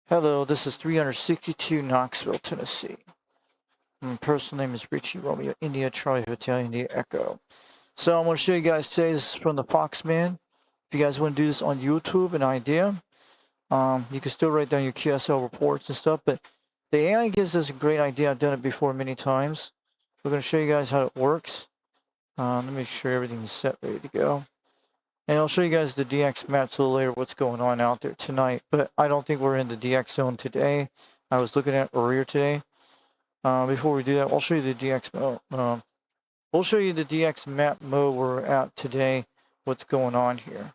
Hello, this is 362 Knoxville, Tennessee. My personal name is Richie Romeo, India, Charlie Hotel, India, Echo. So I'm going to show you guys today, this is from the Foxman. If you guys want to do this on YouTube, an idea, you can still write down your QSO reports and stuff, but the AI gives us a great idea. I've done it before many times. We're going to show you guys how it works. Let me make sure everything is set, ready to go. And I'll show you guys the DX maps a little later, what's going on out there tonight. But I don't think we're in the DX zone today. I was looking at earlier today. Before we do that, I'll show you the DX mode. We'll show you the DX map mode we're at today, what's going on here.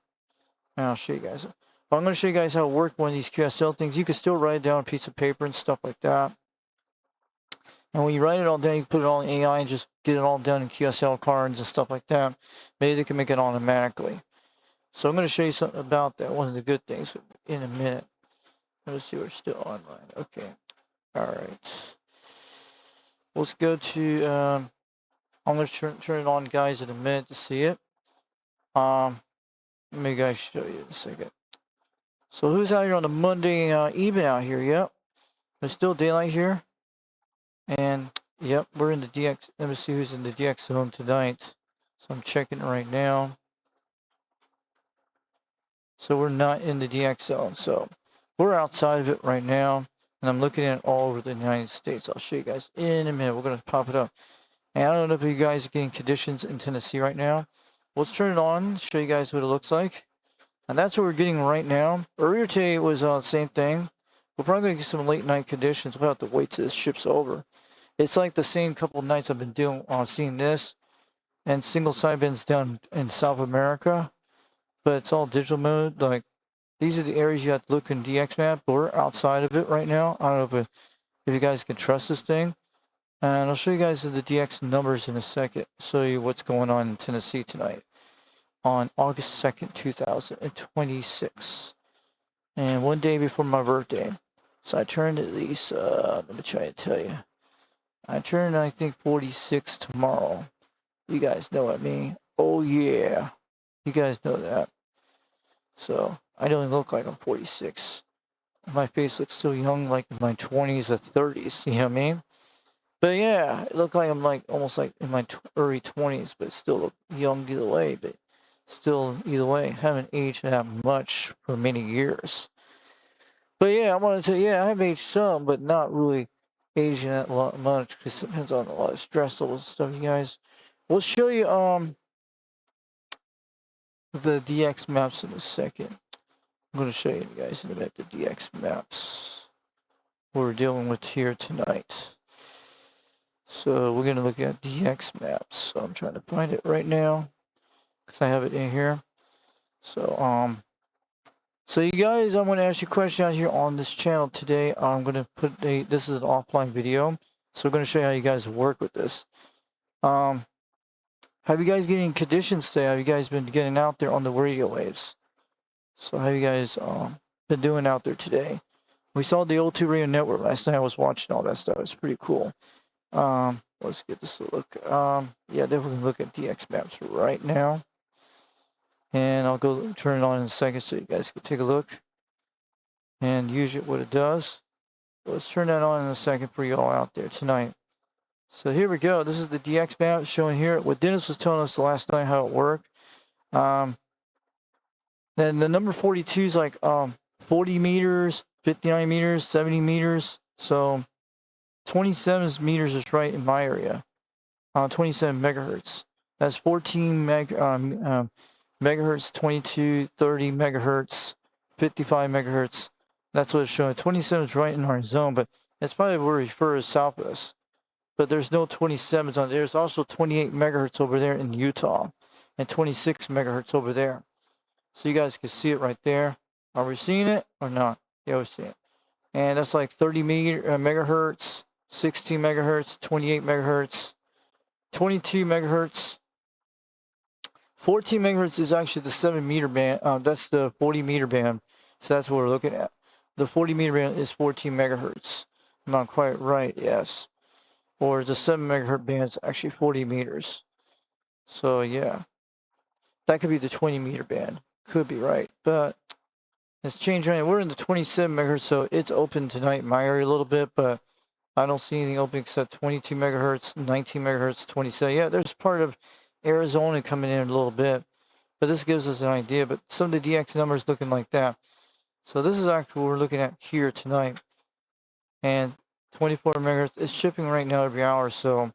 And I'll show you guys. But I'm going to show you guys how to work one of these QSL things. You can still write it down on a piece of paper and stuff like that. And when you write it all down, you can put it all in AI and just get it all done in QSL cards and stuff like that. Maybe they can make it automatically. So I'm going to show you something about that, one of the good things, in a minute. Let's see, we're still online. Okay. All right. Let's go to, I'm going to turn it on, guys, in a minute to see it. Let me guys show you in a second. So who's out here on the Monday evening out here? Yep. There's still daylight here. And, yep, we're in the DX. Let me see who's in the DX zone tonight. So I'm checking it right now. So we're not in the DX zone. So we're outside of it right now. And I'm looking at it all over the United States. I'll show you guys in a minute. We're going to pop it up. And I don't know if you guys are getting conditions in Tennessee right now. Let's turn it on, show you guys what it looks like. And that's what we're getting right now. Earlier today it was the same thing. We're probably going to get some late night conditions. We'll have to wait till this ship's over. It's like the same couple of nights I've been doing seeing this. And single sidebins down in South America. But it's all digital mode. Like, these are the areas you have to look in DX map. But we're outside of it right now. I don't know if you guys can trust this thing. And I'll show you guys the DX numbers in a second. Show you what's going on in Tennessee tonight. On August 2nd, 2026. And one day before my birthday. So I turned at least, let me try to tell you. I turned, I think, 46 tomorrow. You guys know what I mean. Oh, yeah. You guys know that. So, I don't look like I'm 46. My face looks still young, like in my 20s or 30s. You know what I mean? But yeah, it looked like I'm like almost like in my early 20s, but still look young either way. But still, either way, haven't aged that much for many years. But yeah, I want to tell you, yeah, I have aged some, but not really aging that much because it depends on a lot of stress levels and stuff, you guys. We'll show you the DX maps in a second. I'm going to show you guys in a minute the DX maps we're dealing with here tonight. So we're going to look at DX maps. So I'm trying to find it right now because I have it in here. So so you guys, I'm going to ask you a question out here on this channel today. I'm going to put this is an offline video. So we're going to show you how you guys work with this. Have you guys getting conditions today? Have you guys been getting out there on the radio waves? So how you guys been doing out there today? We saw the O2 radio network last night. I was watching all that stuff. It's pretty cool. Let's get this a look. Yeah, definitely look at DX maps right now. And I'll go turn it on in a second so you guys can take a look and use it what it does. Let's turn that on in a second for you all out there tonight. So here we go. This is the DX map showing here. What Dennis was telling us the last night how it worked. Then the number 42 is like 40 meters, 59 meters, 70 meters. So 27 meters is right in my area. 27 megahertz. That's 14 megahertz, 22, 30 megahertz, 55 megahertz. That's what it's showing. 27 is right in our zone, but that's probably where we refer as southwest. But there's no 27s on there. There's also 28 megahertz over there in Utah and 26 megahertz over there. So you guys can see it right there. Are we seeing it or not? Yeah, we're seeing it. And that's like 30 megahertz, 16 megahertz, 28 megahertz, 22 megahertz. 14 megahertz is actually the 7 meter band. That's the 40 meter band. So that's what we're looking at. The 40 meter band is 14 megahertz. I'm not quite right, yes. Or the 7 megahertz band is actually 40 meters. So yeah. That could be the 20 meter band. Could be right. But It's changed right now. We're in the 27 megahertz, so it's open tonight in my area a little bit, but I don't see anything open except 22 megahertz, 19 megahertz, 27. Yeah, there's part of Arizona coming in a little bit, but this gives us an idea. But some of the DX numbers looking like that. So this is actually what we're looking at here tonight. And 24 megahertz is shipping right now every hour, so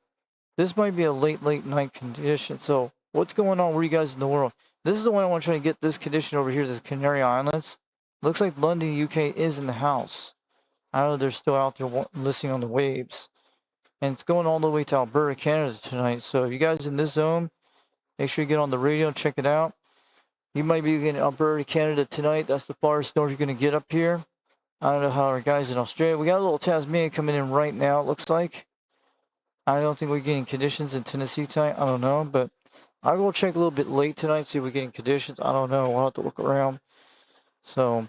this might be a late night condition. So what's going on? Where are you guys in the world? This is the one I want to try to get this condition over here, the Canary Islands. Looks like London, UK is in the house. I know they're still out there listening on the waves. And it's going all the way to Alberta, Canada tonight. So if you guys in this zone, make sure you get on the radio and check it out. You might be getting Alberta, Canada tonight. That's the farthest north you're going to get up here. I don't know how our guys in Australia. We got a little Tasmania coming in right now, it looks like. I don't think we're getting conditions in Tennessee tonight. I don't know, but I'll go check a little bit late tonight, see if we're getting conditions. I don't know. We'll have to look around. So,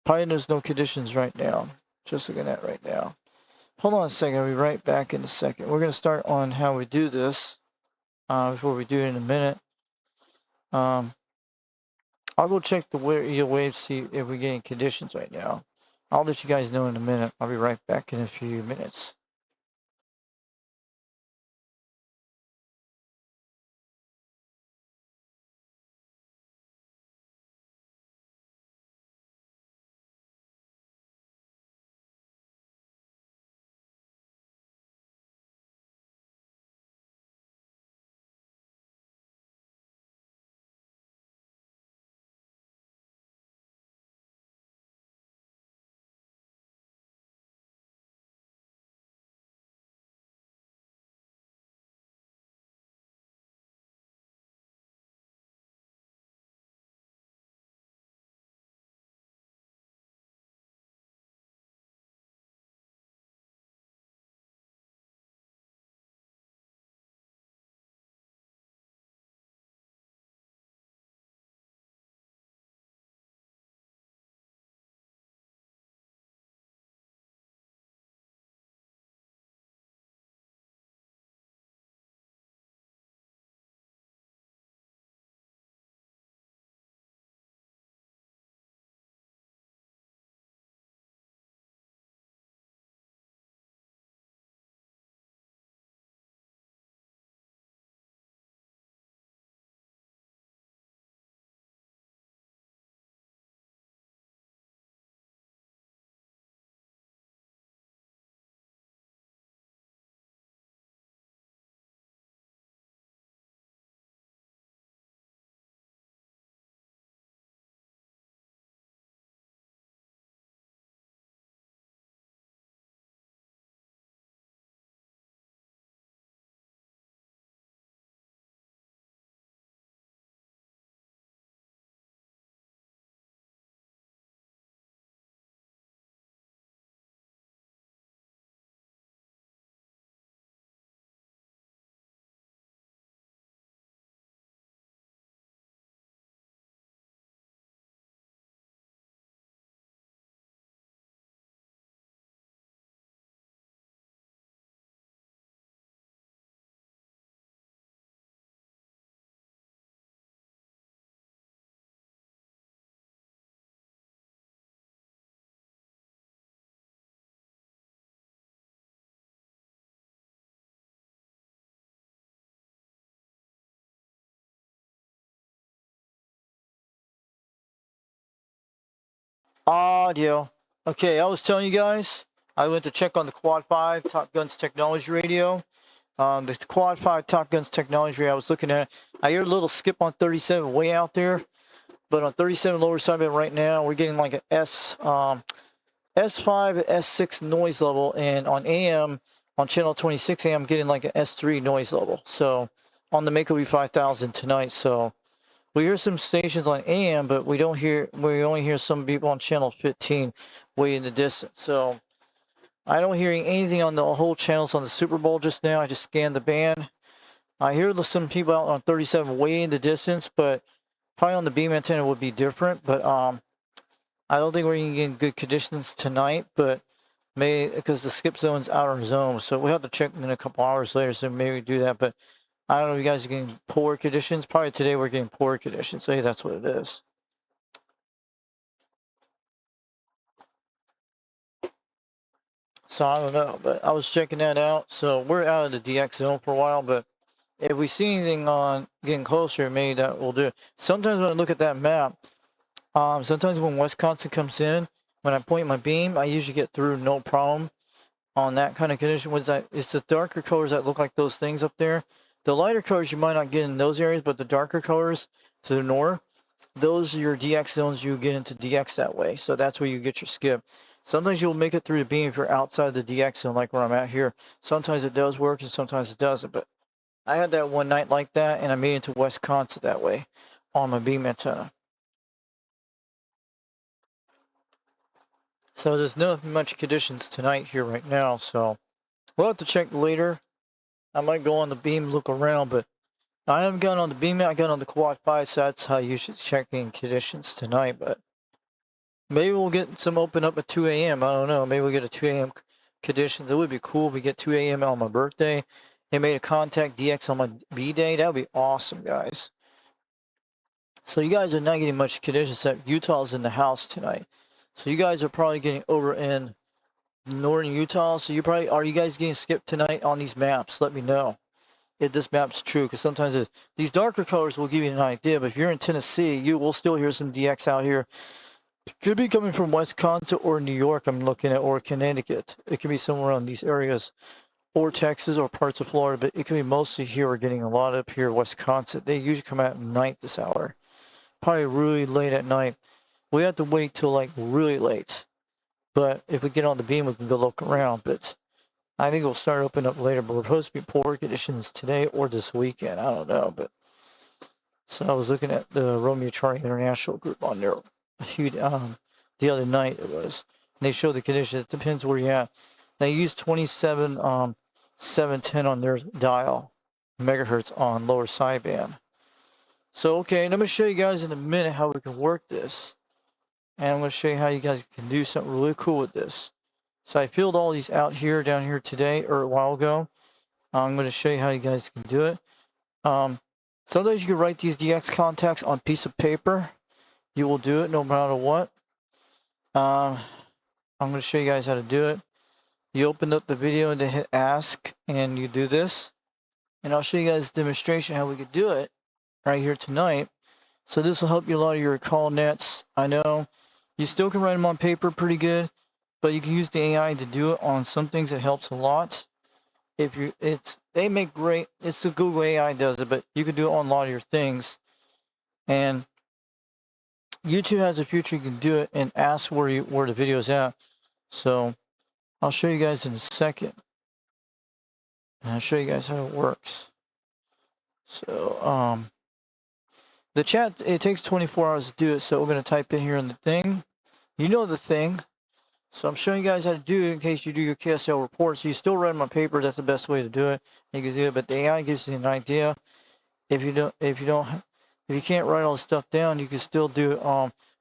probably there's no conditions right now. Just looking at right now. Hold on a second. I'll be right back in a second. We're going to start on how we do this before we do it in a minute. I'll go check the waves, see if we're getting conditions right now. I'll let you guys know in a minute. I'll be right back in a few minutes. Audio. Okay, I was telling you guys, I went to check on the Quad 5 Top Guns Technology Radio. The Quad 5 Top Guns Technology Radio I was looking at, I hear a little skip on 37 way out there, but on 37 lower side of it right now, we're getting like an S5, S6 noise level, and on AM, on channel 26 AM, I'm getting like an S3 noise level. So on the Mako V5000 tonight, so we hear some stations on AM, but we only hear some people on channel 15 way in the distance. So I don't hear anything on the whole channels on the Super Bowl just now. I just scanned the band. I hear some people out on 37 way in the distance, but probably on the beam antenna would be different. But I don't think we're going to get in good conditions tonight, but because the skip zone's outer zone. So we'll have to check in a couple hours later, so maybe do that. But I don't know if you guys are getting poor conditions. Probably today we're getting poor conditions. So hey, that's what it is. So I don't know, but I was checking that out. So we're out of the DX zone for a while, but if we see anything on getting closer, maybe that will do it. Sometimes when I look at that map, sometimes when Wisconsin comes in, when I point my beam, I usually get through no problem on that kind of condition. It's the darker colors that look like those things up there. The lighter colors you might not get in those areas, but the darker colors to the north, those are your DX zones. You get into DX that way. So that's where you get your skip. Sometimes you'll make it through the beam if you're outside the DX zone, like where I'm at here. Sometimes it does work and sometimes it doesn't. But I had that one night like that, and I made it to Wisconsin that way on my beam antenna. So there's not much conditions tonight here right now, so we'll have to check later. I might go on the beam, look around, but I haven't gotten on the beam yet. I got on the quad 5, so that's how you should check in conditions tonight, but maybe we'll get some open up at 2 a.m. I don't know. Maybe we'll get a 2 a.m. conditions. It would be cool if we get 2 a.m. on my birthday. They made a contact DX on my B day. That would be awesome, guys. So you guys are not getting much conditions, except Utah's in the house tonight. So you guys are probably getting over in northern Utah. So are you guys getting skipped tonight on these maps? Let me know if this map's true, because sometimes these darker colors will give you an idea. But if you're in Tennessee, you will still hear some DX out here. Could be coming from Wisconsin or New York, I'm looking at, or Connecticut. It could be somewhere on these areas, or Texas or parts of Florida, but it could be mostly here. We're getting a lot up here, Wisconsin. They usually come out at night this hour, probably really late at night. We have to wait till like really late, but if we get on the beam, we can go look around. But I think we'll start opening up later, but we're supposed to be poor conditions today or this weekend. I don't know, but so I was looking at the Romeo Charlie International group on there the other night. It was, and they show the conditions. It depends where you're at. They use 27 710 on their dial megahertz on lower sideband. So okay, and I'm gonna show you guys in a minute how we can work this, and I'm gonna show you how you guys can do something really cool with this. So I filled all these out here down here today or a while ago. I'm going to show you how you guys can do it. Sometimes you can write these DX contacts on a piece of paper. You will do it no matter what. I'm going to show you guys how to do it. You open up the video and then hit ask, and you do this. And I'll show you guys a demonstration how we could do it right here tonight. So this will help you a lot of your call nets. I know you still can write them on paper pretty good, but you can use the AI to do it on some things. It helps a lot. They make great. It's the Google AI does it, but you can do it on a lot of your things. And YouTube has a feature you can do it and ask where the video's at. So I'll show you guys in a second, and I'll show you guys how it works. So the chat, it takes 24 hours to do it. So we're gonna type in here in the thing. You know the thing. So I'm showing you guys how to do it in case you do your QSO reports. You still write them on paper. That's the best way to do it. You can do it, but the AI gives you an idea. If you can't write all the stuff down, you can still do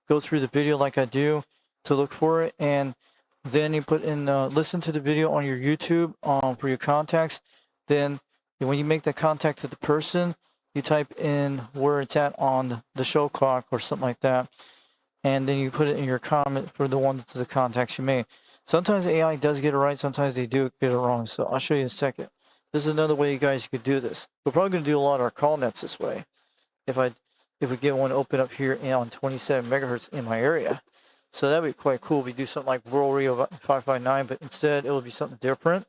go through the video like I do to look for it, and then you put in listen to the video on your YouTube for your contacts. Then when you make the contact to the person, you type in where it's at on the show clock or something like that. And then you put it in your comment for the ones to the contacts you made. Sometimes AI does get it right, sometimes they do get it wrong. So I'll show you in a second. This is another way you guys could do this. We're probably going to do a lot of our call nets this way. If we get one open up here on 27 megahertz in my area. So that'd be quite cool. We do something like Rural Radio 559, but instead it will be something different.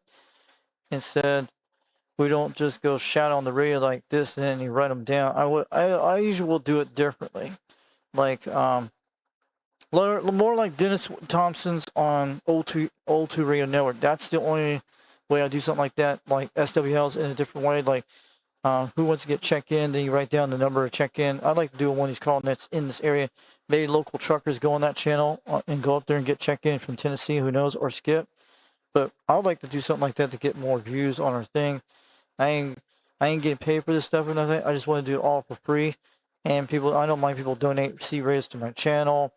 Instead, we don't just go shout on the radio like this and then you write them down. I usually will do it differently. Like more like Dennis Thompson's on O2 Radio Network. That's the only way I do something like that, like SWLs in a different way. Like who wants to get check-in, then you write down the number of check-in. I'd like to do one of these call nets in this area. Maybe local truckers go on that channel and go up there and get check-in from Tennessee, who knows, or skip. But I would like to do something like that to get more views on our thing. I ain't getting paid for this stuff or nothing. I just want to do it all for free. And I don't mind people donate C-rays to my channel,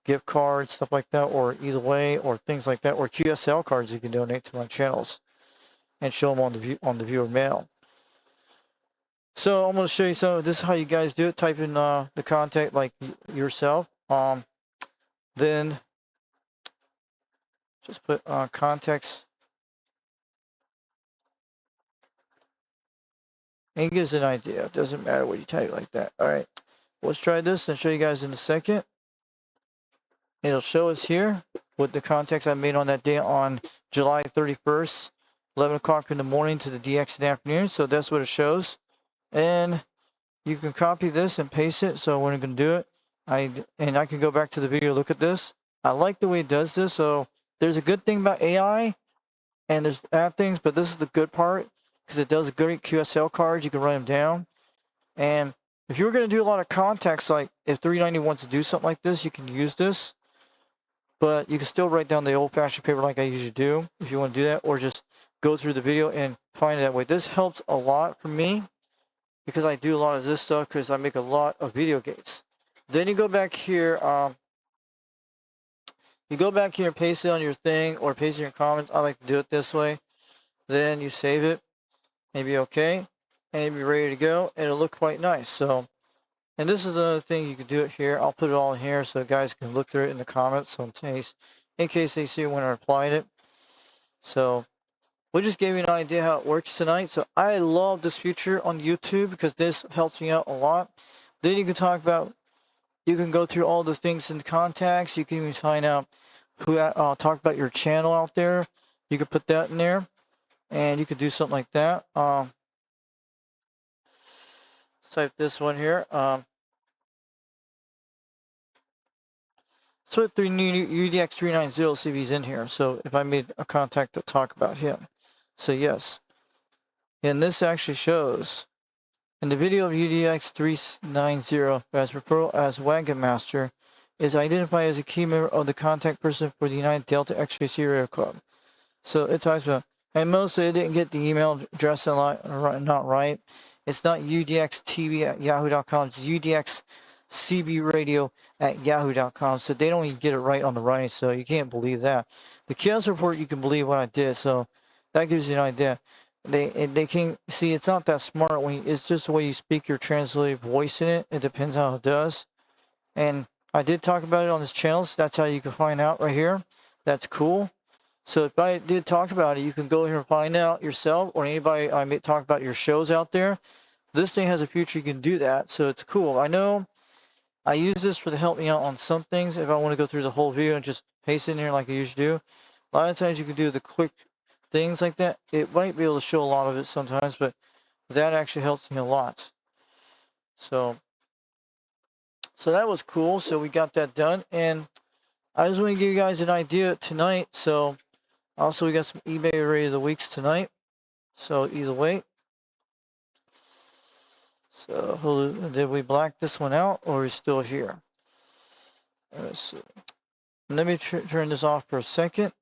gift cards, stuff like that, or either way, or things like that, or QSL cards you can donate to my channels and show them on the viewer mail. So I'm going to show you some. This is how you guys do it. Type in the contact like yourself. Then just put contacts And it gives an idea. It doesn't matter what you type like that. All right, let's try this and show you guys in a second. It'll show us here with the contacts I made on that day on July 31st, 11 o'clock in the morning to the DX in the afternoon. So that's what it shows. And you can copy this and paste it. So when I'm going to do it, I can go back to the video, look at this. I like the way it does this. So there's a good thing about AI and there's bad things, but this is the good part because it does great QSL cards. You can write them down. And if you were going to do a lot of contacts, like if 390 wants to do something like this, you can use this. But you can still write down the old-fashioned paper like I usually do if you want to do that, or just go through the video and find it that way. This helps a lot for me because I do a lot of this stuff because I make a lot of video games. Then you go back here, and paste it on your thing or paste it in your comments. I like to do it this way. Then you save it, maybe okay, and you'll be ready to go, and it'll look quite nice. So, and this is another thing, you can do it here. I'll put it all in here so guys can look through it in the comments. So in case they see when I applied it. So we just gave you an idea how it works tonight. So I love this feature on YouTube because this helps me out a lot. Then you can you can go through all the things in the contacts. You can even find out who talk about your channel out there. You can put that in there, and you could do something like that. Type this one here. So with the new UDX390, see if he's in here. So if I made a contact to talk about him. So yes. And this actually shows in the video of UDX390 as referral as Wagon Master is identified as a key member of the contact person for the United Delta X-Ray Serial Club. So it talks about, and mostly it didn't get the email address not right. It's not udxtv@yahoo.com. It's udxcbradio@yahoo.com. So they don't even get it right on the writing. So you can't believe that. The QS report, you can believe what I did. So that gives you an idea. They can see it's not that smart when it's just the way you speak your translated voice in it. It depends how it does. And I did talk about it on this channel. So that's how you can find out right here. That's cool. So if I did talk about it, you can go here and find out yourself, or anybody I may talk about your shows out there. This thing has a feature you can do that, so it's cool. I know I use this to help me out on some things. If I want to go through the whole video and just paste it in here like I usually do, a lot of times you can do the quick things like that. It might be able to show a lot of it sometimes, but that actually helps me a lot. So that was cool. So we got that done, and I just want to give you guys an idea tonight. So also we got some eBay Array of the Weeks tonight. So either way. So did we black this one out, or is it still here? Let's see. Let me turn this off for a second.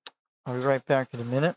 I'll be right back in a minute.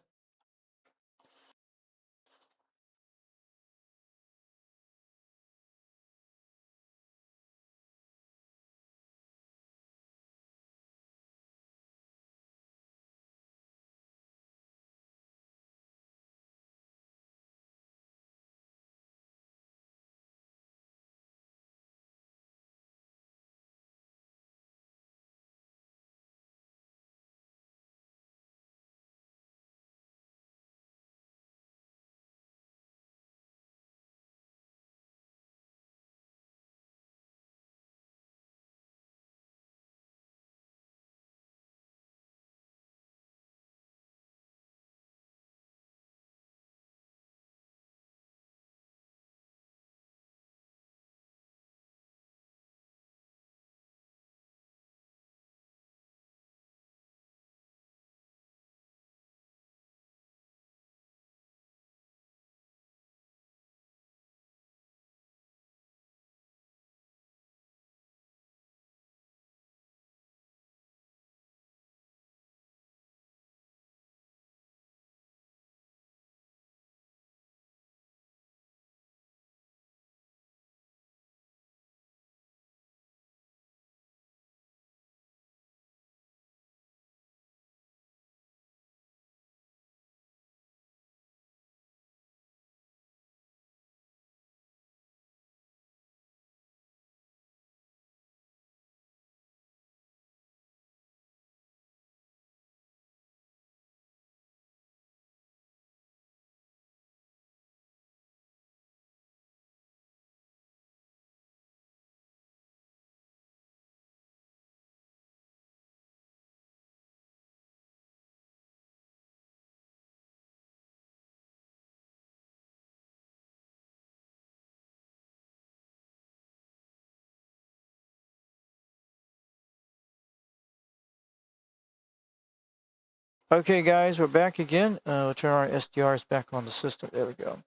Okay, guys, we're back again. We'll turn our SDRs back on the system. There we go.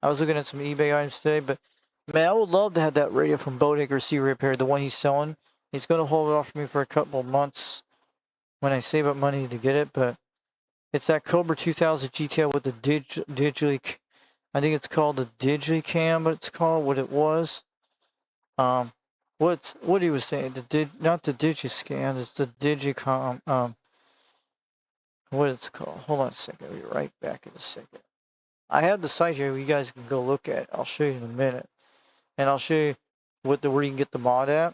I was looking at some eBay items today, but man, I would love to have that radio from Bodecker C Repair, the one he's selling. He's going to hold it off for me for a couple of months when I save up money to get it, but it's that Cobra 2000 GTL with the digitally, I think it's called the DigiCam, but it's called what it was. What he was saying, not the DigiScan, it's the Digicom, what it's called. Hold on a second, I'll be right back in a second. I have the site here you guys can go look at. I'll show you in a minute. And I'll show you where you can get the mod at.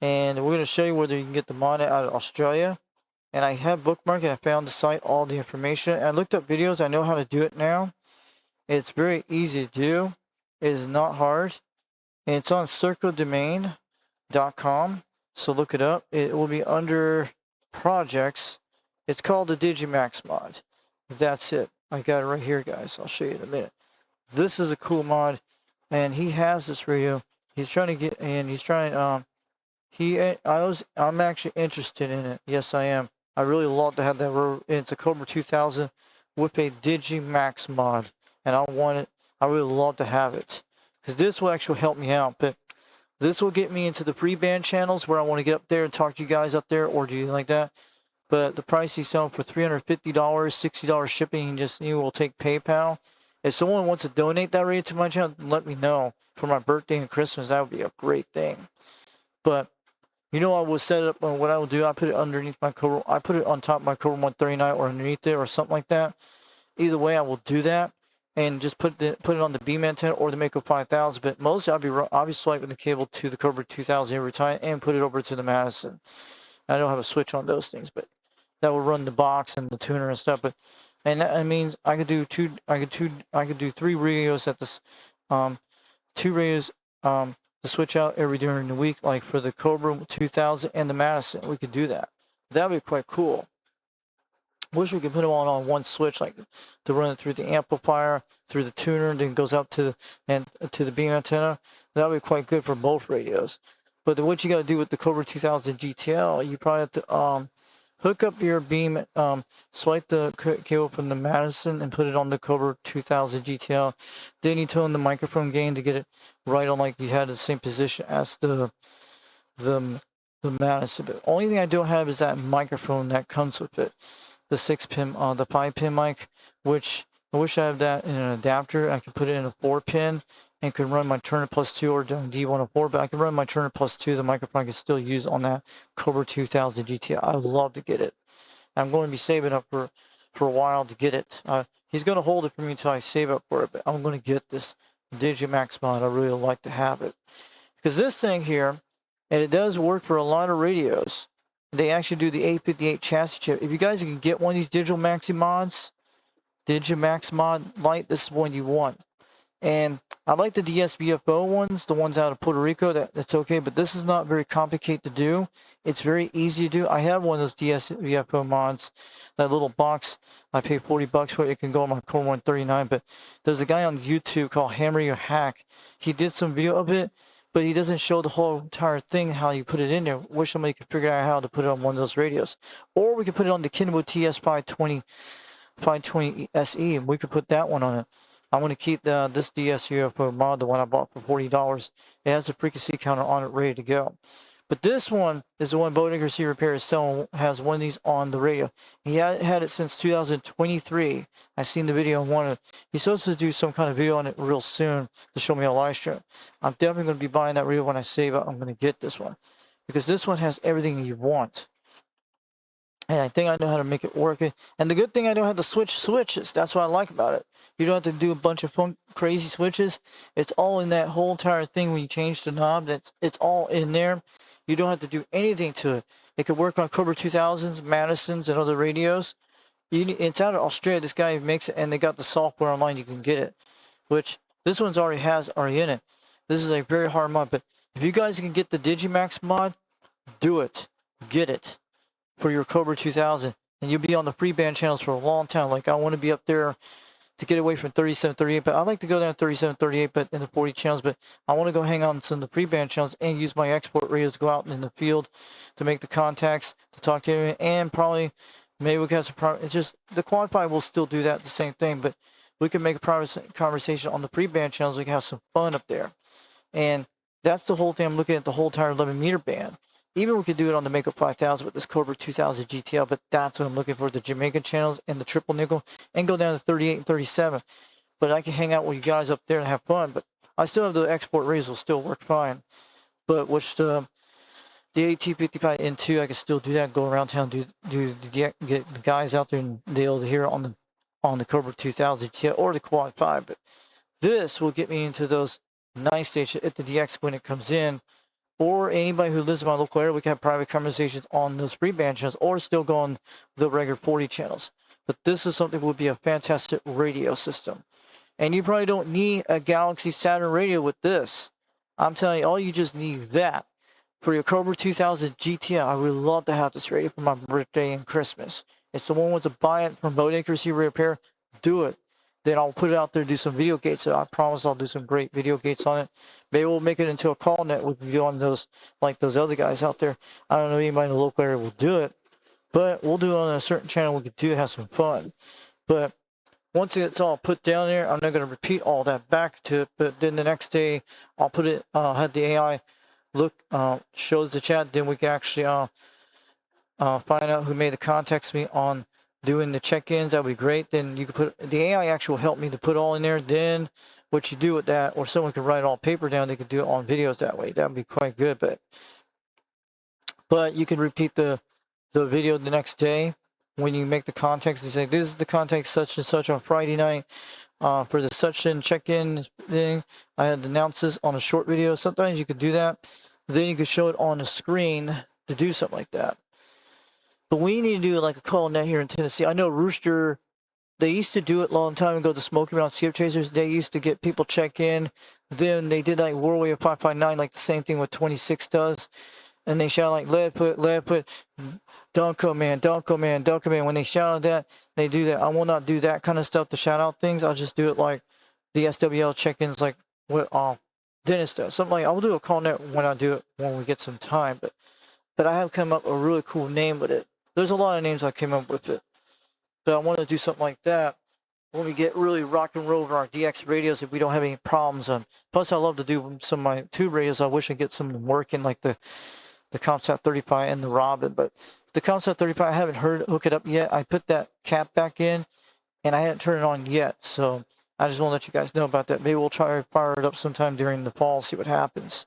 And we're going to show you whether you can get the mod out of Australia. And I have bookmarked and I found the site, all the information. And I looked up videos. I know how to do it now. It's very easy to do. It is not hard. And it's on circledomain.com. So look it up. It will be under projects. It's called the DigiMax mod. That's it. I got it right here, guys. I'll show you in a minute. This is a cool mod. And he has this radio. He's trying to get, and he's trying, I'm actually interested in it. Yes, I am. I really love to have that. It's a Cobra 2000 with a DigiMax mod. And I want it. I really love to have it. Because this will actually help me out. But this will get me into the pre-band channels where I want to get up there and talk to you guys up there or do you like that. But the price he's selling for $350, $60 shipping, you will take PayPal. If someone wants to donate that radio to my channel, let me know for my birthday and Christmas. That would be a great thing. But you know, I will set it up. What I will do, I put it underneath my Cobra. I put it on top of my Cobra 139 or underneath it or something like that. Either way, I will do that and just put it on the beam antenna or the Mako 5000. But mostly, I'll be swiping the cable to the Cobra 2000 every time and put it over to the Madison. I don't have a switch on those things, but that will run the box and the tuner and stuff. But and that means I could do three radios at this, 2 radios to switch out every during the week, like for the Cobra 2000 and the Madison. We could do that. That would be quite cool. Wish we could put them all on one switch, like to run it through the amplifier, through the tuner, and then goes up to the beam antenna. That would be quite good for both radios. But what you got to do with the Cobra 2000 GTL, you probably have to hook up your beam, swipe the cable from the Madison and put it on the Cobra 2000 GTL. Then you tone the microphone gain to get it right on, like you had the same position as the Madison. But the only thing I don't have is that microphone that comes with it. The 6-pin, the 5-pin mic, which I wish I had that in an adapter. I could put it in a 4-pin and could run my Turner Plus 2 or D104, but I can run my Turner Plus 2, the microphone I can still use on that Cobra 2000 GTL. I would love to get it. I'm going to be saving up for a while to get it. He's going to hold it for me until I save up for it, but I'm going to get this DigiMax mod. I really like to have it. Because this thing here, and it does work for a lot of radios. They actually do the 858 chassis chip. If you guys can get one of these DigiMax mods, DigiMax Mod Lite, this is one you want. And I like the DSVFO ones, the ones out of Puerto Rico. That's okay, but this is not very complicated to do. It's very easy to do. I have one of those DSVFO mods, that little box. I pay $40 for it. It can go on my Core 139. But there's a guy on YouTube called Hammer Your Hack. He did some video of it, but he doesn't show the whole entire thing, how you put it in there. Wish somebody could figure out how to put it on one of those radios. Or we could put it on the Kinbo TS520 SE, and we could put that one on it. I'm going to keep this DSUFO mod, the one I bought for $40. It has a frequency counter on it, ready to go. But this one is the one Bodecker C Repair is selling, has one of these on the radio. He had it since 2023. I've seen the video and wanted. He's supposed to do some kind of video on it real soon to show me a live stream. I'm definitely going to be buying that radio when I save up. I'm going to get this one because this one has everything you want. And I think I know how to make it work. And the good thing, I know how to switch switches. That's what I like about it. You don't have to do a bunch of crazy switches. It's all in that whole entire thing when you change the knob. It's all in there. You don't have to do anything to it. It could work on Cobra 2000s, Madisons, and other radios. It's out of Australia. This guy makes it, and they got the software online. You can get it, which this one's already in it. This is a very hard mod. But if you guys can get the DigiMax mod, do it. Get it for your Cobra 2000, and you'll be on the free band channels for a long time. Like, I want to be up there to get away from 3738, but I like to go down to 3738, but in the 40 channels. But I want to go hang on some of the pre-band channels and use my export radios to go out in the field to make the contacts, to talk to you, and probably Maybe we can have some private. It's just the quad pi will still do that, the same thing, but we can make a private conversation on the pre-band channels. We can have some fun up there, and that's the whole thing. I'm looking at the whole entire 11-meter band. Even we could do it on the Makeup 5000 with this Cobra 2000 GTL, but that's what I'm looking for, the Jamaican channels and the triple nickel, and go down to 38 and 37. But I can hang out with you guys up there and have fun, but I still have the export radios will still work fine. But which the AT55N2, I can still do that, go around town, get the guys out there and be able to hear it on the Cobra 2000 GTL or the Quad 5. But this will get me into those nice stations at the DX when it comes in, or anybody who lives in my local area. We can have private conversations on those free band channels, or still go on the regular 40 channels. But this is something that would be a fantastic radio system. And you probably don't need a Galaxy Saturn radio with this. I'm telling you, all you just need that. For your Cobra 2000 GTL, I would love to have this radio for my birthday and Christmas. If someone wants to buy it from remote accuracy repair, do it. Then I'll put it out there and do some video gates. So I promise I'll do some great video gates on it. Maybe we'll make it into a call net with you on those, like those other guys out there. I don't know if anybody in the local area will do it, but we'll do it on a certain channel. We could do have some fun. But once it's all put down there, I'm not going to repeat all that back to it. But then the next day, I'll put it, have the AI look, shows the chat. Then we can actually find out who made the contacts me on doing the check-ins. That would be great. Then you could put the AI actually will help me to put all in there. Then what you do with that, or someone could write all paper down, they could do it on videos that way. That would be quite good. But you can repeat the video the next day when you make the contacts. You say, this is the contact such and such on Friday night for the such and check-in thing. I had announced this on a short video. Sometimes you could do that. Then you could show it on the screen to do something like that. But we need to do like a call net here in Tennessee. I know Rooster, they used to do it a long time ago, the Smoky Mountain CF Chasers. They used to get people check in. Then they did like World Wave 559, like the same thing what 26 does. And they shout like, lead put, Dunko man, Dunko man, Dunko man. When they shout that, they do that. I will not do that kind of stuff to shout out things. I'll just do it like the SWL check-ins, like what Dennis does. Something like, I'll do a call net when I do it when we get some time. But I have come up with a really cool name with it. There's a lot of names I came up with it. But I want to do something like that when we get really rock and roll with our DX radios if we don't have any problems. Plus, I love to do some of my tube radios. I wish I get some of them working, like the Comsat 30 and the Robin. But the Comsat 30 I haven't hook it up yet. I put that cap back in, and I haven't turned it on yet. So I just want to let you guys know about that. Maybe we'll try to fire it up sometime during the fall, see what happens.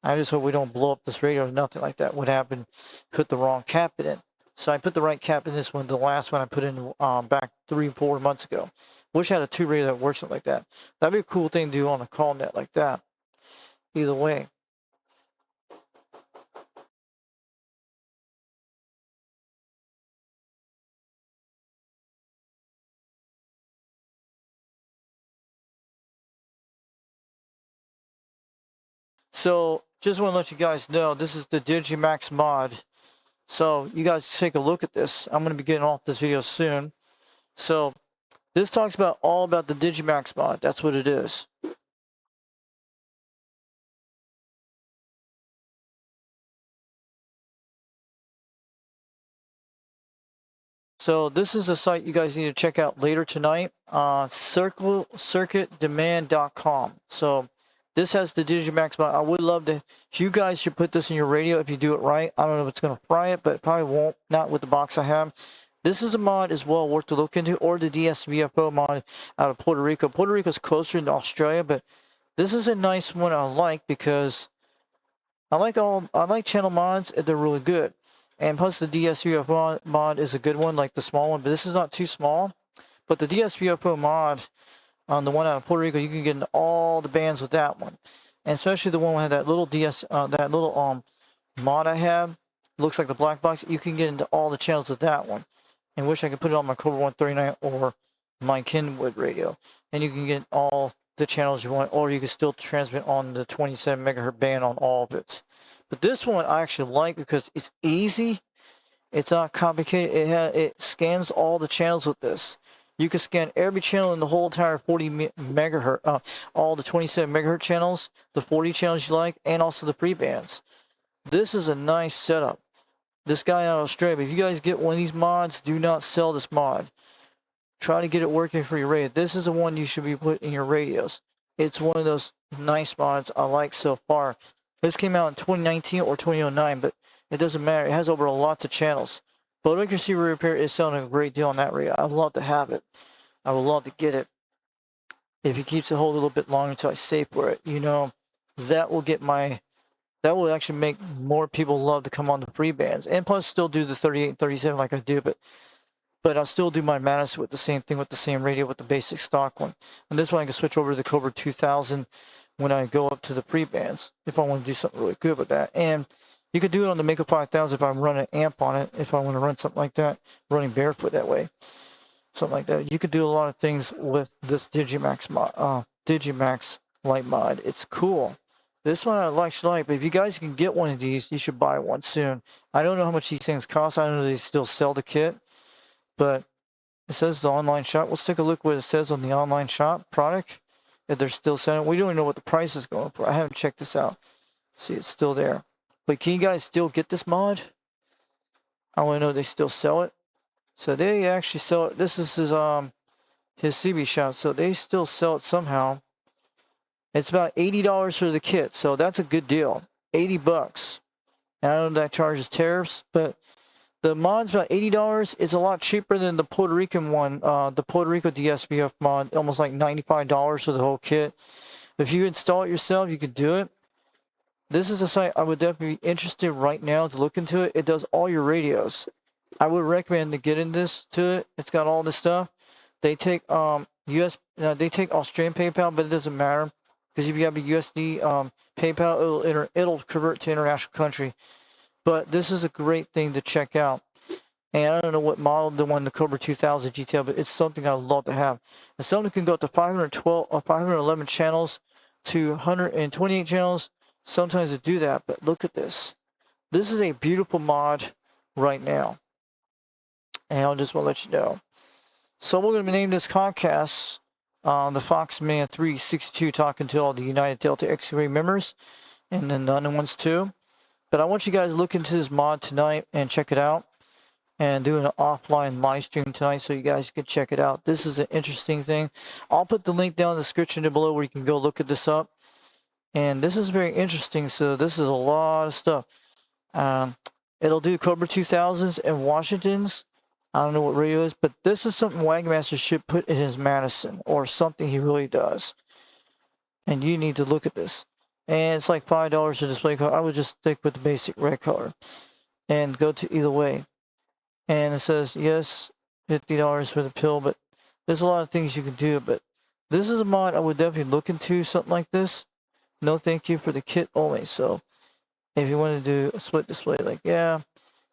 I just hope we don't blow up this radio or nothing like that would happen. Put the wrong cap in it. So I put the right cap in this one. The last one I put in back 3-4 months ago. Wish I had a tube radio that works something like that. That'd be a cool thing to do on a call net like that. Either way. So just want to let you guys know, this is the DigiMax mod. So you guys take a look at this. I'm going to be getting off this video soon. So this talks about all about the DigiMax mod. That's what it is. So this is a site you guys need to check out later tonight. CircuitDemand.com. So this has the DigiMax mod. I would love to. You guys should put this in your radio if you do it right. I don't know if it's going to fry it, but it probably won't. Not with the box I have. This is a mod as well worth to look into, or the DSVFO mod out of Puerto Rico. Puerto Rico is closer to Australia, but this is a nice one I like because I like channel mods. They're really good. And plus the DSVFO mod is a good one, like the small one, but this is not too small. But the DSVFO mod, on the one out of Puerto Rico, you can get into all the bands with that one. And especially the one with that little mod I have, looks like the black box, you can get into all the channels with that one. And wish I could put it on my Cobra 139 or my Kenwood radio. And you can get all the channels you want, or you can still transmit on the 27 megahertz band on all of it. But this one I actually like because it's easy. It's not complicated. It scans all the channels with this. You can scan every channel in the whole entire 40 megahertz, all the 27 megahertz channels, the 40 channels you like, and also the pre-bands. This is a nice setup. This guy out of Australia. If you guys get one of these mods, do not sell this mod. Try to get it working for your radio. This is the one you should be putting in your radios. It's one of those nice mods I like so far. This came out in 2019 or 2009, but it doesn't matter. It has over lots of channels. But accuracy repair is selling a great deal on that radio. I'd love to have it. I would love to get it. If he keeps it hold a little bit longer until I save for it, you know, that will get my... That will actually make more people love to come on the free bands. And plus still do the 38 and 37 like I do, but I'll still do my Madison with the same thing, with the same radio, with the basic stock one. And this one I can switch over to the Cobra 2000 when I go up to the free bands, if I want to do something really good with that. And you could do it on the Mako 5000 if I'm running an amp on it, if I want to run something like that, running barefoot that way. Something like that. You could do a lot of things with this DigiMax mod, DigiMax Lite mod. It's cool. This one I actually like, but if you guys can get one of these, you should buy one soon. I don't know how much these things cost. I don't know if they still sell the kit, but it says the online shop. Let's take a look what it says on the online shop product. If they're still selling it. We don't even know what the price is going for. I haven't checked this out. See, it's still there. But can you guys still get this mod? I want to know if they still sell it. So they actually sell it. This is his CB shop. So they still sell it somehow. It's about $80 for the kit, so that's a good deal. $80. And I know that charges tariffs, but the mod's about $80. It's a lot cheaper than the Puerto Rican one, the Puerto Rico DSBF mod, almost like $95 for the whole kit. If you install it yourself, you could do it. This is a site I would definitely be interested right now to look into it. It does all your radios. I would recommend to get in this to it. It's got all this stuff. They take they take Australian PayPal, but it doesn't matter. Because if you have a USD PayPal, it'll convert to international country. But this is a great thing to check out. And I don't know what model the one, the Cobra 2000 GTL, but it's something I'd love to have. And something can go up to 512 or 511 channels to 128 channels. Sometimes they do that, but look at this. This is a beautiful mod right now. And I just want to let you know. So we're going to name this Comcast the Foxman 362, talking to all the United Delta X-Ray members and then the other ones too. But I want you guys to look into this mod tonight and check it out, and do an offline live stream tonight so you guys can check it out. This is an interesting thing. I'll put the link down in the description below where you can go look at this up. And this is very interesting. So this is a lot of stuff. It'll do Cobra 2000s and Washingtons. I don't know what radio is, but this is something Wagmaster should put in his Madison, or something he really does. And you need to look at this. And it's like $5 to display color. I would just stick with the basic red color and go to either way. And it says, yes, $50 for the pill, but there's a lot of things you can do. But this is a mod I would definitely look into, something like this. No thank you for the kit only. So if you want to do a split display, like, yeah.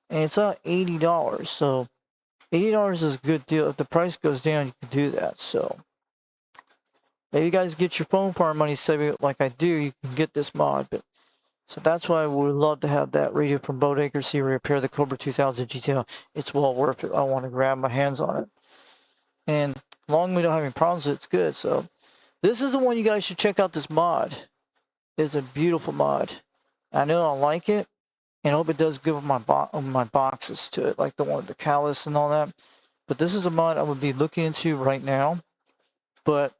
And it's $80, so $80 is a good deal. If the price goes down, you can do that. So if you guys get your phone power money saving like I do, you can get this mod. But so that's why we would love to have that radio from Boat Accuracy Repair, the Cobra 2000 GTL. It's well worth it. I want to grab my hands on it. And as long as we don't have any problems, it's good. So this is the one you guys should check out. This mod. It's a beautiful mod. I know I like it. And I hope it does good with my boxes to it, like the one with the callus and all that. But this is a mod I would be looking into right now. But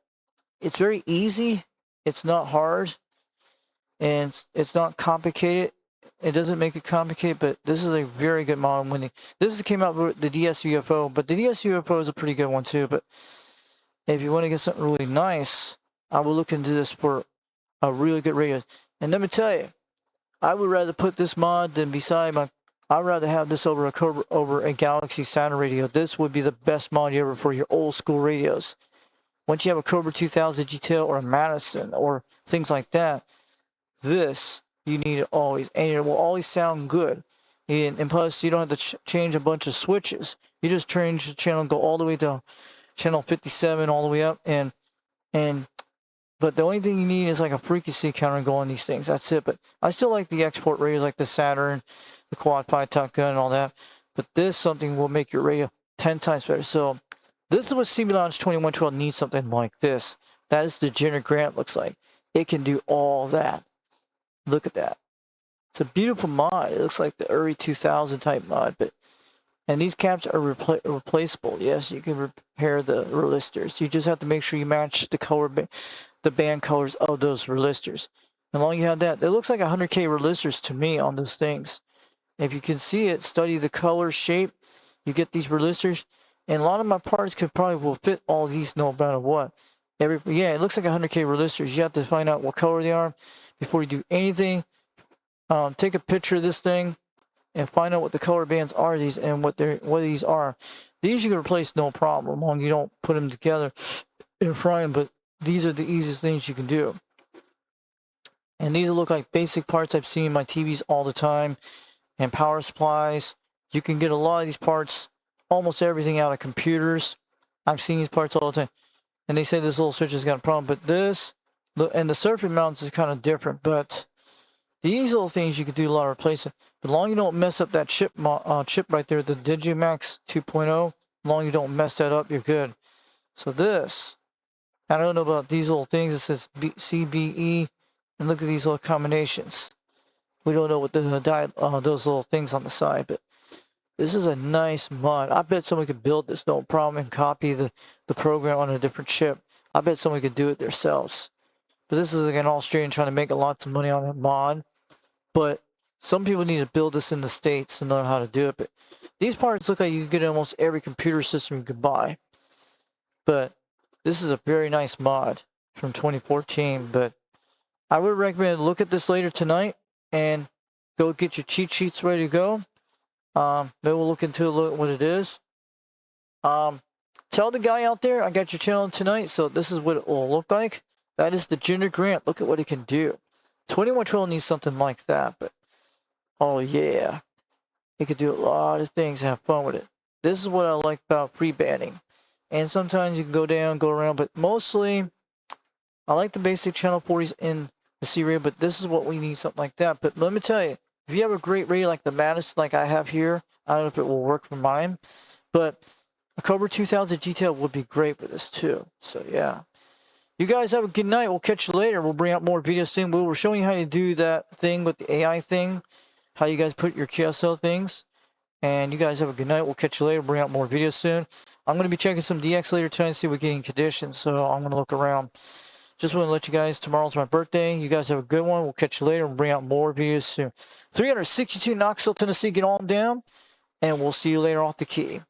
it's very easy. It's not hard. And it's not complicated. It doesn't make it complicated, but this is a very good mod. This came out with the DS UFO, but the DS UFO is a pretty good one too. But if you want to get something really nice, I will look into this for a really good radio. And let me tell you, I would rather put this mod than beside my... I'd rather have this over a Galaxy Saturn radio. This would be the best mod ever for your old school radios. Once you have a Cobra 2000 GTL or a Madison or things like that, this you need it always, and it will always sound good. And plus, you don't have to change a bunch of switches. You just change the channel and go all the way to channel 57, all the way up, but the only thing you need is like a frequency counter and go on these things. That's it. But I still like the export radios, like the Saturn, the Quad Pi Top Gun, and all that. But this something will make your radio 10 times better. So this is what CB Lounge 2112 needs, something like this. That is the Jenner Grant looks like. It can do all that. Look at that. It's a beautiful mod. It looks like the early 2000 type mod, and these caps are replaceable. Yes, you can repair the relistors. You just have to make sure you match the color, the band colors of those relistors. As long as you have that, it looks like 100K relistors to me on those things. If you can see it, study the color, shape, you get these relistors. And a lot of my parts will fit all these no matter what. Yeah, it looks like 100K relistors. You have to find out what color they are before you do anything. Take a picture of this thing and find out what the color bands are these and what these are. These you can replace no problem, long you don't put them together and fry them. But these are the easiest things you can do. And these look like basic parts I've seen in my TVs all the time, and power supplies. You can get a lot of these parts, almost everything out of computers. I've seen these parts all the time. And they say this little switch has got a problem, but this, and the circuit mounts is kind of different, but these little things you can do a lot of replacement. As long as you don't mess up that chip right there, the DigiMax 2.0, as long as you don't mess that up, you're good. So this, I don't know about these little things. It says CBE, and look at these little combinations. We don't know what those little things on the side, but this is a nice mod. I bet someone could build this no problem and copy the program on a different chip. I bet someone could do it themselves. But this is like an Australian trying to make lots of money on a mod. But some people need to build this in the States to know how to do it. But these parts look like you can get in almost every computer system you can buy. But this is a very nice mod from 2014. But I would recommend look at this later tonight and go get your cheat sheets ready to go. Maybe we'll look into what it is. Tell the guy out there I got your channel tonight, so this is what it will look like. That is the Ginger Grant. Look at what it can do. 21 Trill needs something like that, but oh yeah, it could do a lot of things and have fun with it. This is what I like about free banding. And sometimes you can go down, go around, but mostly I like the basic channel 40s in the C radio, but this is what we need, something like that. But let me tell you, if you have a great radio like the Madison like I have here, I don't know if it will work for mine, but a Cobra 2000 GTL would be great for this too. So yeah. You guys have a good night. We'll catch you later. We'll bring out more videos soon. We're showing you how you do that thing with the AI thing, how you guys put your QSO things. And you guys have a good night. We'll catch you later. Bring out more videos soon. I'm going to be checking some DX later tonight to see if we're getting conditions. So I'm going to look around. Just want to let you guys, tomorrow's my birthday. You guys have a good one. We'll catch you later. We'll bring out more videos soon. 362 Knoxville, Tennessee. Get on down. And we'll see you later off the key.